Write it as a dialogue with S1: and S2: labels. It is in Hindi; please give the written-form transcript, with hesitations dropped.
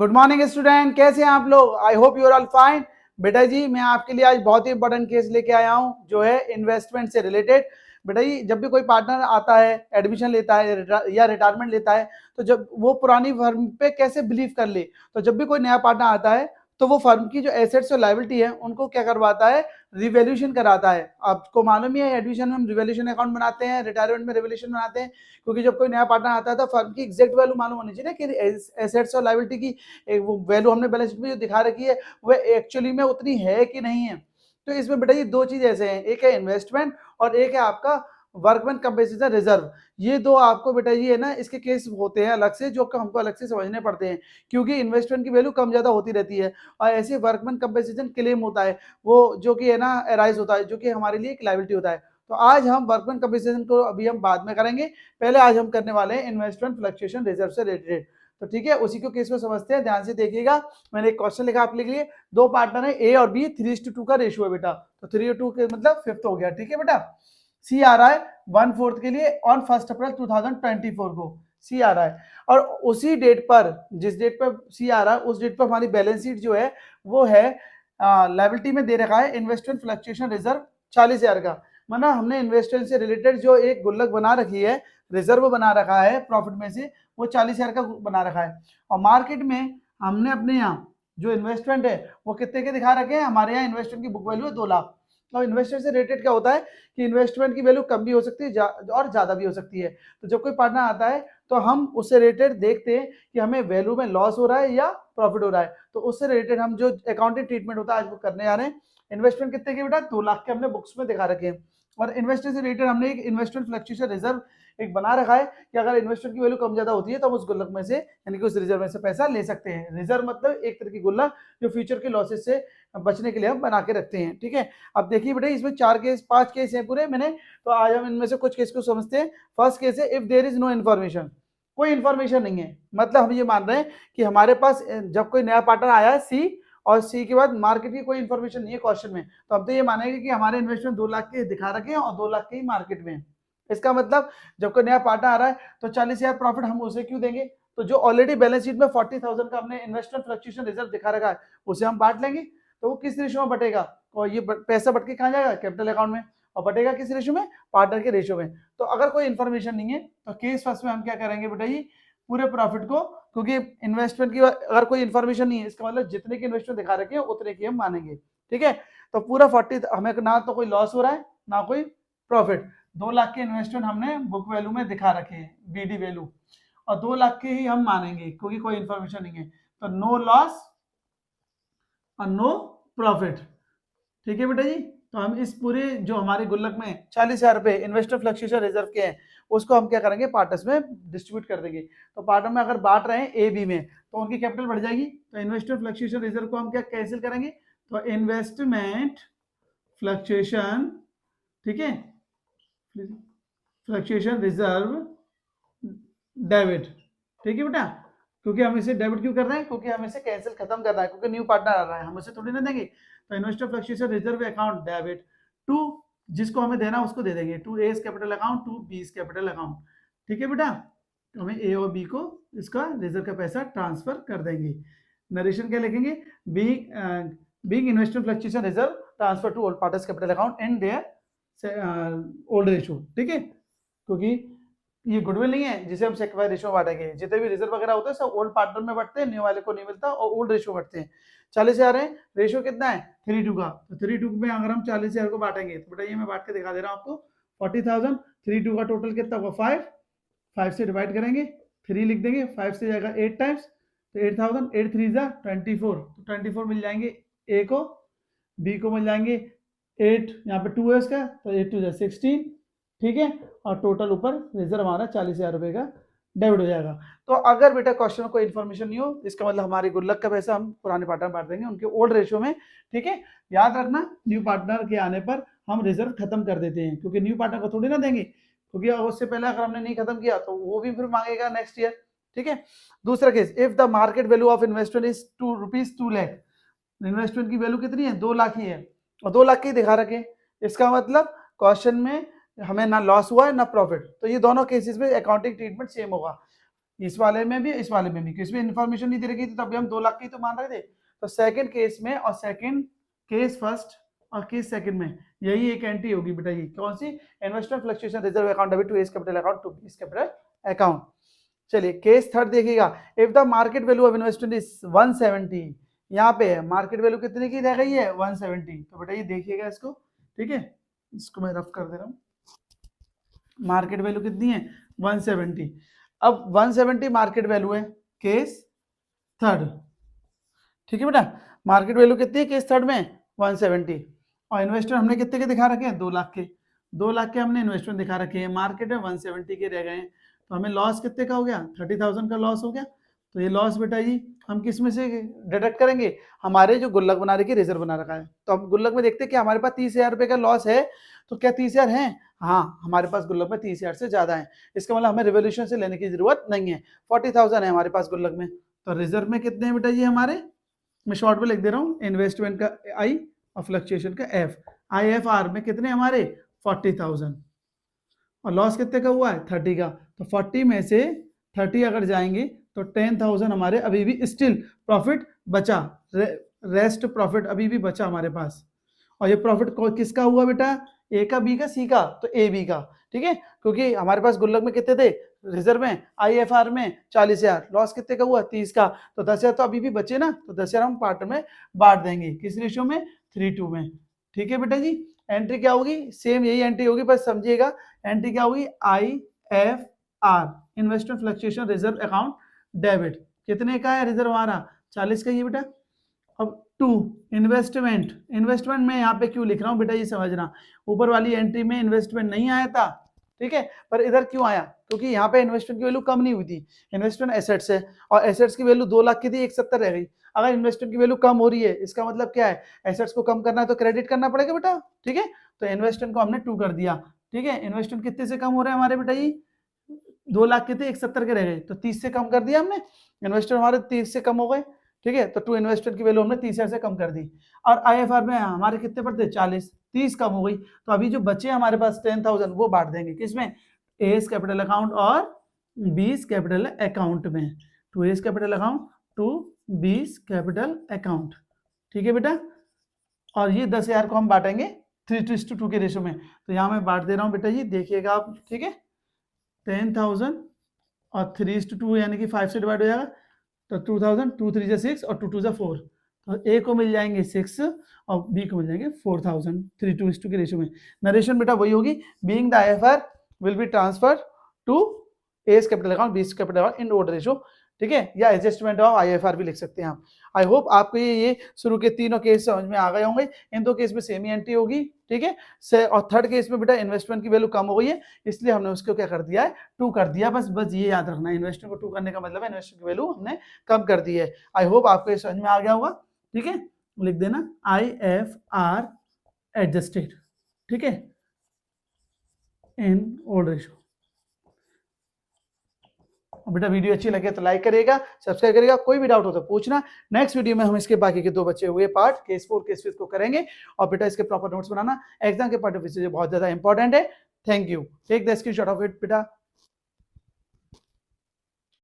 S1: गुड मॉर्निंग स्टूडेंट, कैसे हैं आप लोग? I hope you are all fine. बेटा जी, मैं आपके लिए आज बहुत ही इंपॉर्टेंट केस लेके आया हूं जो है इन्वेस्टमेंट से रिलेटेड। बेटा जी, जब भी कोई पार्टनर आता है, एडमिशन लेता है या रिटायरमेंट लेता है, तो जब वो पुरानी फर्म पे कैसे बिलीव कर ले, तो जब भी कोई नया पार्टनर आता है तो वो फर्म की जो एसेट्स और लायबिलिटी है उनको क्या करवाता है, रिवैल्यूएशन कराता है। आपको मालूम ही है, एडमिशन में हम रिवैल्यूएशन अकाउंट बनाते हैं, रिटायरमेंट में रिवैल्यूएशन बनाते हैं, क्योंकि जब कोई नया पार्टनर आता है तो फर्म की एग्जैक्ट वैल्यू मालूम होनी चाहिए कि एसेट्स और लायबिलिटी की वो वैल्यू हमने बैलेंस शीट में जो दिखा रखी है वह एक्चुअली में उतनी है कि नहीं है। तो इसमें बेटा ये दो चीज ऐसे हैं, एक है इन्वेस्टमेंट और एक है आपका वर्कमैन कंपेंसेशन रिजर्व। ये दो आपको बेटा ये है ना, इसके केस होते हैं अलग से, जो हमको अलग से समझने पड़ते हैं, क्योंकि इन्वेस्टमेंट की वैल्यू कम ज्यादा होती रहती है और ऐसे वर्कमैन कंपेंसेशन क्लेम होता है, वो जो कि है ना एराइज होता है, जो कि हमारे लिए एक लायबिलिटी होता है। तो आज हम वर्कमैन कंपेंसेशन को अभी हम बाद में करेंगे, पहले आज हम करने वाले हैं इन्वेस्टमेंट फ्लक्चुएशन रिजर्व से रिलेटेड। तो ठीक है, उसी को केस को समझते हैं, ध्यान से देखिएगा। मैंने एक क्वेश्चन लिखा आपके लिए, दो पार्टनर है ए और बी, 3:2 का रेशियो है बेटा, तो 3:2 के मतलब फिफ्थ हो गया। ठीक है बेटा, सी आ रहा है 1/4 के लिए ऑन 1 अप्रैल 2024 को सी आ रहा है, और उसी डेट पर, जिस डेट पर सी आ रहा है उस डेट पर हमारी बैलेंस शीट जो है वो है लायबिलिटी में दे रखा है इन्वेस्टमेंट फ्लक्चुएशन रिजर्व 40,000 का। माना हमने इन्वेस्टमेंट से रिलेटेड जो एक गुल्लक बना रखी है, रिजर्व बना रखा है प्रॉफिट में से, वो 40,000 का बना रखा है। और मार्केट में हमने अपने यहाँ जो इन्वेस्टमेंट है वो कितने के दिखा रखे हैं, हमारे यहाँ इन्वेस्टमेंट की बुक वैल्यू है 2 लाख। और इन्वेस्टमेंट से रिलेटेड क्या होता है कि इन्वेस्टमेंट की वैल्यू कम भी हो सकती है और ज्यादा भी हो सकती है। तो जब कोई पार्टनर आता है तो हम उससे रिलेटेड देखते हैं कि हमें वैल्यू में लॉस हो रहा है या प्रॉफिट हो रहा है, तो उससे रिलेटेड हम जो अकाउंटिंग ट्रीटमेंट होता है आज वो करने जा रहे हैं। इन्वेस्टमेंट कितने के बेटा, 2 लाख के हमने बुक्स में दिखा रखे हैं। और इन्वेस्टमेंट से रिलेटेड हमने एक इन्वेस्टमेंट फ्लक्चुएशन रिजर्व एक बना रखा है कि अगर इन्वेस्टमेंट की वैल्यू कम ज्यादा होती है तो हम उस गुल्लक में से, यानी कि उस रिजर्व में से पैसा ले सकते हैं। रिजर्व मतलब एक तरह की गुल्लक जो फ्यूचर के लॉसेस से बचने के लिए हम बना के रखते हैं। ठीक है, अब देखिए बेटा, इसमें 5 केस हैं पूरे मैंने, तो आज हम इनमें से कुछ केस को समझते हैं। फर्स्ट केस है, if there is no information, कोई इन्फॉर्मेशन नहीं है, मतलब हम ये मान रहे हैं कि हमारे पास जब कोई नया पार्टनर आया है सी, और सी के बाद मार्केट की कोई इन्फॉर्मेशन नहीं है क्वेश्चन में, तो हम तो ये मानेंगे कि हमारे इन्वेस्टमेंट 2 लाख के दिखा रखे हैं और 2 लाख के ही मार्केट में है। इसका मतलब जब कोई नया पार्टनर आ रहा है तो 40,000 प्रॉफिट हम उसे क्यों देंगे? तो जो ऑलरेडी बैलेंस शीट में 40,000 का हमने इन्वेस्टमेंट फ्लक्चुएशन रिजर्व दिखा रखा है उसे हम बांट लेंगे। तो वो किस रेशियो में बटेगा, और ये पैसा बट के कहाँ जाएगा, कैपिटल अकाउंट में, और बटेगा किस रेशियो में, पार्टनर के रेशियो में। तो अगर कोई इन्फॉर्मेशन नहीं है तो केस फर्स्ट में हम क्या करेंगे बेटा, ये पूरे प्रॉफिट को, क्योंकि इन्वेस्टमेंट की अगर कोई इन्फॉर्मेशन नहीं है इसका मतलब जितने की इन्वेस्टमेंट दिखा रखे हैं उतने की हम मानेंगे। ठीक है, तो पूरा 40, हमें ना तो कोई लॉस हो रहा है ना कोई प्रॉफिट। 2 लाख के इन्वेस्टमेंट हमने बुक वैल्यू में दिखा रखे हैं, बीडी वैल्यू, और 2 लाख के ही हम मानेंगे क्योंकि कोई इन्फॉर्मेशन नहीं है। तो नो लॉस और नो प्रॉफिट। ठीक है बेटा जी, तो हम इस पूरे जो हमारे गुल्लक में 40,000 रुपए इन्वेस्टर फ्लक्चुएशन रिजर्व के हैं उसको हम क्या करेंगे, पार्टनर्स में डिस्ट्रीब्यूट कर देंगे। तो पार्टनर में अगर बांट रहे हैं ए बी में तो उनकी कैपिटल बढ़ जाएगी, तो इन्वेस्टर फ्लक्चुएशन रिजर्व को हम क्या कैंसिल करेंगे, तो इन्वेस्टमेंट फ्लक्चुएशन, ठीक है, फ्लक्चुएशन रिजर्व डेबिट। ठीक है बेटा, क्योंकि हम इसे डेबिट क्यों कर रहे हैं, क्योंकि हम इसे कैंसिल खत्म कर रहा है, क्योंकि न्यू पार्टनर आ रहा है, हम उसे थोड़ी ना देंगे। तो investor fluctuation reserve account debit to, जिसको हमें देना उसको दे देंगे, to A capital account to B capital account. ठीक है बेटा, तो हमें ए और बी को इसका रिजर्व का पैसा ट्रांसफर कर देंगे। नरेशन क्या लिखेंगे, being investor fluctuation reserve transfer to old partners capital account in their old ratio. ठीक है, क्योंकि ये गुडविल नहीं है जिसे हम सेक्वायर रेशियो बांटेंगे, जितने भी रिजर्व वगैरह होते हैं सब ओल्ड पार्टनर में बढ़ते हैं, न्यू वाले को नहीं मिलता, और ओल्ड रेशियो बढ़ते हैं। 40,000 है, रेशियो कितना है 3:2 का, तो 3:2 में अगर हम 40,000 को बांटेंगे तो बेटा ये मैं बांट के दिखा दे रहा हूँ आपको, 40,000 3:2 का टोटल कितना होगा 5 से डिवाइड करेंगे, 3 लिख देंगे, 5 से जाएगा 8 टाइम्स, तो 8,000, 8 3 24, तो 24 मिल जाएंगे ए को, बी को मिल जाएंगे 8, यहाँ पे 2 है इसका, तो 8 2 16। ठीक है, और टोटल ऊपर रिजर्व हमारा 40,000 रुपए का डेबिट हो जाएगा। तो अगर बेटा क्वेश्चन में कोई इन्फॉर्मेशन नहीं हो, इसका मतलब हमारी गुल्लक का पैसा हम पुराने पार्टनर बांट देंगे उनके ओल्ड रेशियो में। ठीक है, याद रखना न्यू पार्टनर के आने पर हम रिजर्व खत्म कर देते हैं, क्योंकि न्यू पार्टनर को थोड़ी ना देंगे, क्योंकि उससे पहले अगर हमने नहीं खत्म किया तो वो भी फिर मांगेगा नेक्स्ट ईयर। ठीक है, दूसरा case, if the market value of investment is ₹2 lakh, investment की वैल्यू कितनी है 2 लाख ही है, और 2 लाख की दिखा रखे, इसका मतलब क्वेश्चन में हमें ना लॉस हुआ है ना प्रॉफिट, तो ये दोनों केसेस में अकाउंटिंग ट्रीटमेंट सेम होगा। इस वाले में भी, इस वाले में भी, किसी भी इन्फॉर्मेशन नहीं दे रखी थी, तब भी हम 2 लाख की तो मान रहे थे। तो सेकंड केस में और सेकंड केस फर्स्ट और केस सेकंड में यही एक एंट्री होगी बेटा, ये कौन सी, investment fluctuation reserve account debit to S capital account to B's capital account. चलिए केस थर्ड देखिएगा, if the market value of investment is 170, यहाँ पे है मार्केट वैल्यू कितने की रह गई है 170, तो बेटा ये देखिएगा इसको, ठीक है, इसको मैं रफ कर दे रहा हूँ। मार्केट वैल्यू कितनी है 170, अब 170 मार्केट वैल्यू है केस थर्ड, ठीक है बेटा, मार्केट वैल्यू कितनी है केस थर्ड में 170, और इन्वेस्टमेंट हमने कितने के दिखा रखे हैं 2 लाख के, 2 लाख के हमने इन्वेस्टमेंट दिखा रखे हैं, मार्केट में 170 के रह गए हैं, तो हमें लॉस कितने का हो गया 30,000 का लॉस हो गया। तो ये लॉस बेटा जी हम किस में से डिडक्ट करेंगे, हमारे जो गुल्लक बना रखी रिजर्व बना रखा है, तो हम गुल्लक में देखते हैं कि हमारे पास 30,000 रुपए का लॉस है, तो क्या 30,000 है, हाँ हमारे पास गुल्लक में 30,000 से ज्यादा है, इसका मतलब हमें रिवोल्यूशन से लेने की जरूरत नहीं है, 40,000 है हमारे पास गुल्लक में, तो रिजर्व में कितने हैं बेटा जी हमारे, मैं शॉर्ट में लिख दे रहा हूँ, इन्वेस्टमेंट का आई और फ्लक्चुएशन का एफ, IFR में कितने हमारे 40,000, और लॉस कितने का हुआ है 30 का, तो 40 में से 30 अगर जाएंगे तो 10,000 हमारे अभी भी स्टिल प्रॉफिट बचा, रेस्ट प्रॉफिट अभी भी बचा हमारे पास, और ये प्रॉफिट किसका हुआ बेटा, ए का, बी का, सी का, तो ए बी का, ठीक है, क्योंकि हमारे पास गुल्लक में कितने थे रिजर्व में IFR में 40,000, लॉस कितने का हुआ 30 का, तो 10,000 तो अभी भी बचे ना, तो 10,000 हम पार्ट में बांट देंगे, किस रेशियो में 3:2 में, ठीक है बेटा जी। एंट्री क्या होगी, सेम यही एंट्री होगी, बस समझिएगा एंट्री क्या होगी, IFR investment fluctuation reserve account debit, कितने का है रिजर्व हमारा 40 का, ये बेटा। अब 2 इन्वेस्टमेंट, इन्वेस्टमेंट में यहाँ पे क्यों लिख रहा हूँ बेटा ये समझना, ऊपर वाली एंट्री में इन्वेस्टमेंट नहीं आया था, ठीक है, पर इधर क्यों आया, क्योंकि यहाँ पे इन्वेस्टमेंट की वैल्यू कम नहीं हुई थी, इन्वेस्टमेंट एसेट्स है और एसेट्स की वैल्यू 2 लाख की थी 170 रह गई, अगर इन्वेस्टमेंट की वैल्यू कम हो रही है इसका मतलब क्या है, एसेट्स को कम करना है तो क्रेडिट करना पड़ेगा बेटा, ठीक है, तो इन्वेस्टमेंट को हमने 2 कर दिया, ठीक है, इन्वेस्टमेंट कितने से कम हो रहे हैं हमारे बेटा ये 2 लाख के थे 170 के रह गए, तो 30 से कम कर दिया हमने, इन्वेस्टमेंट हमारे 30 से कम हो गए, ठीक है, तो 2 इन्वेस्टमेंट की वैल्यू हमने 30,000 से कम कर दी, और IFR में हमारे कितने पड़ते 40, 30 कम हो गई, तो अभी जो बचे हमारे पास 10,000 वो बांट देंगे किसमें, एस कैपिटल अकाउंट और बीस कैपिटल अकाउंट में, to S capital account to B's capital account, ठीक है बेटा, और ये 10,000 को हम बांटेंगे 3:2 के रेशो में, तो यहाँ मैं बांट दे रहा हूँ बेटा जी, देखिएगा आप, ठीक है, 10,000 और 3:2 यानी कि 5 से डिवाइड हो जाएगा, तो 2,000, 2 3 6 और 2 2 4, तो ए को मिल जाएंगे 6 और बी को मिल जाएंगे 4,000, 3:2 के रेशो में, नरेशन बेटा वही होगी, being the IFR will be transfer to S capital account B's capital account in order ratio, ठीक है, या एडजस्टमेंट ऑफ IFR भी लिख सकते हैं आप। आई होप आपको ये शुरू के तीनों केस समझ में आ गए होंगे, इन 2 केस में सेम ही एंट्री होगी, ठीक है, और थर्ड केस में बेटा इन्वेस्टमेंट की वैल्यू कम हो गई है, इसलिए हमने उसको क्या कर दिया है 2 कर दिया, बस ये याद रखना है, इन्वेस्टमेंट को 2 करने का मतलब है इन्वेस्टमेंट की वैल्यू हमने कम कर दी है। आई होप आपको ये समझ में आ गया होगा, ठीक है, लिख देना IFR एडजस्टेड, ठीक है, इन ऑर्डर रेशो। बेटा वीडियो अच्छी लगे तो लाइक करेगा, सब्सक्राइब करेगा, कोई भी डाउट हो तो पूछना, नेक्स्ट वीडियो में हम इसके बाकी के 2 बचे हुए पार्ट केस 4 केस 5 को करेंगे, और बेटा इसके प्रॉपर नोट्स बनाना एग्जाम के पॉइंट ऑफ व्यू से बहुत ज्यादा इंपॉर्टेंट है। Thank you, take the screenshot of it बेटा।